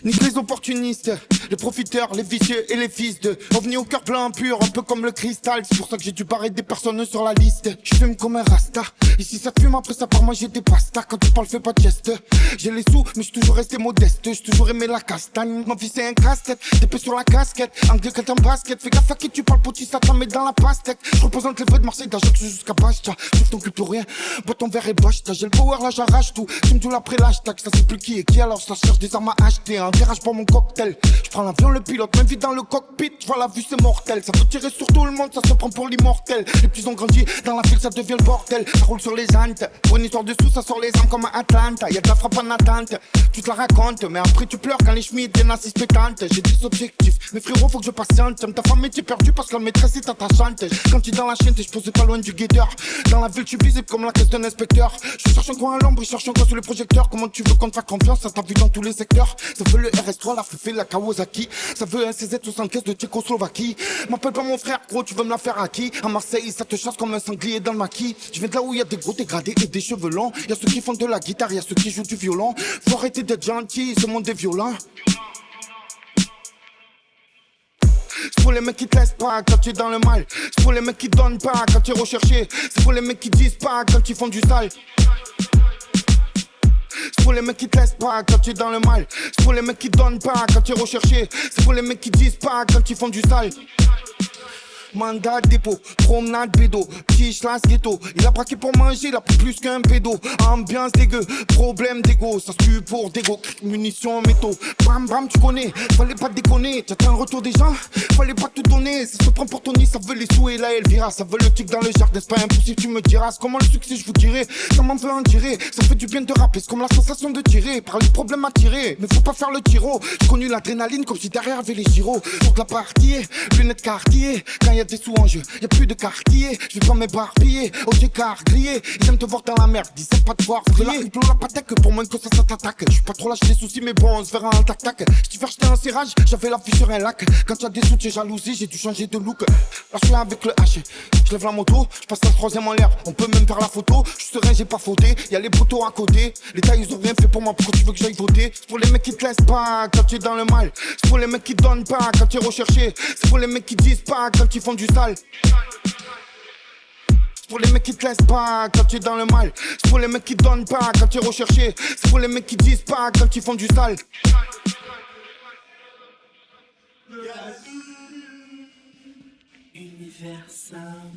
Nique les opportunistes, les profiteurs, les vicieux et les fils de revenus au cœur plein pur, un peu comme le cristal. C'est pour ça que j'ai dû barrer des personnes sur la liste. Je fume comme un rasta, ici ça fume, après ça par moi j'ai des pastas. Quand tu parles fais pas de geste. J'ai les sous mais j'suis toujours resté modeste. J'ai toujours aimé la castagne, ma vie c'est un casse-tête. T'épée sur la casquette, anglais quand en basket. Fais gaffe à qui tu parles, petit ça t'en met dans la pastèque. Je représente les vrais de Marseille, d'Ajax jusqu'à Bastia. J'ouvre ton cul pour rien, bois ton verre et bâche. J'ai le power là j'arrache tout, j'aime tout l'après l'hashtag. Ça c'est plus qui est qui alors ça cherche des armes à acheter. Un virage pour mon cocktail, je prends l'avion, le pilote m'invite dans le cockpit. Je vois la vue c'est mortel, ça peut tirer sur tout le monde, ça se prend pour l'immortel. Les petits ont grandi, dans la ville ça devient le bordel. Ça roule sur les antes, pour une histoire de sous ça sort les âmes comme à Atlanta. Y'a de la frappe en attente, tu te la racontes, mais après tu pleures quand les chemises viennent assises pétantes. J'ai des objectifs, mais frérot faut que je patiente. Ta femme était perdue parce que la maîtresse est attachante. Quand tu es dans la chaîne, je posais pas loin du guetteur. Dans la ville tu visible comme la caisse d'un inspecteur. Je cherche un coin à l'ombre, je cherche un coin sous les projecteurs. Comment tu veux qu'on te fasse confiance, ça t'a vu dans tous les secteurs. Ça veut le RS3, la Fefe, la Kawasaki. Ça veut un CZ75 de Tchécoslovaquie. M'appelle pas mon frère, gros, tu veux me la faire à qui? À Marseille, ça te chasse comme un sanglier dans le maquis. Je viens de là où y a des gros dégradés et des cheveux longs. Y'a ceux qui font de la guitare, y'a ceux qui jouent du violon. Faut arrêter d'être gentil, ce monde est violent. C'est pour les mecs qui te laissent pas quand tu es dans le mal. C'est pour les mecs qui donnent pas quand tu es recherché. C'est pour les mecs qui disent pas quand ils font du sale. C'est pour les mecs qui te laissent pas quand tu es dans le mal. C'est pour les mecs qui donnent pas quand tu es recherché. C'est pour les mecs qui disent pas quand ils font du sale. Mandat dépôt, promenade bédo, quiche las ghetto. Il a braqué pour manger, il a pris plus qu'un pédo. Ambiance dégueu, problème d'égo, ça se tue pour dégo. Munitions métaux, bam bam tu connais. Fallait pas déconner, t'as un retour des gens. Fallait pas tout donner, ça se prend pour ton nid. Ça veut les sous et la Elvira, ça veut le tic dans le jardin. C'est pas impossible, tu me diras comment le succès je vous dirai. Ça m'en veut en tirer, ça fait du bien de rapper. C'est comme la sensation de tirer, par les problèmes à tirer. Mais faut pas faire le tiro, j'ai connu l'adrénaline comme si derrière avait les gyros. Toute la partie, lunettes quartier, quand y a des sous en jeu, y'a plus de quartier. Je vais pas m'éparpiller, au J-car grillé. Ils aiment te voir dans la merde, ils aiment pas te voir briller. Ils pleurent la patek pour moins que ça t'attaque. Je suis pas trop lâche des soucis, mais bon, on se verra en tac-tac. Si faire jeter un serrage, j'avais la vue sur un lac. Quand y'a des sous, t'es jalousie, j'ai dû changer de look. Là je suis là avec le H, je lève la moto, je passe la troisième en l'air. On peut même faire la photo, je suis serein, j'ai pas fauté. Y'a les poteaux à côté, les tailles ils ont rien fait pour moi. Pourquoi tu veux que j'aille voter? C'est pour les mecs qui te laissent pas quand tu es dans le mal. C'est pour les mecs qui donnent pas quand tu es recherché. C'est pour les mecs qui disent pas quand ils font du sale. C'est pour les mecs qui te laissent pas quand tu es dans le mal. C'est pour les mecs qui donnent pas quand tu es recherché. C'est pour les mecs qui disent pas quand ils font du sale. Universal.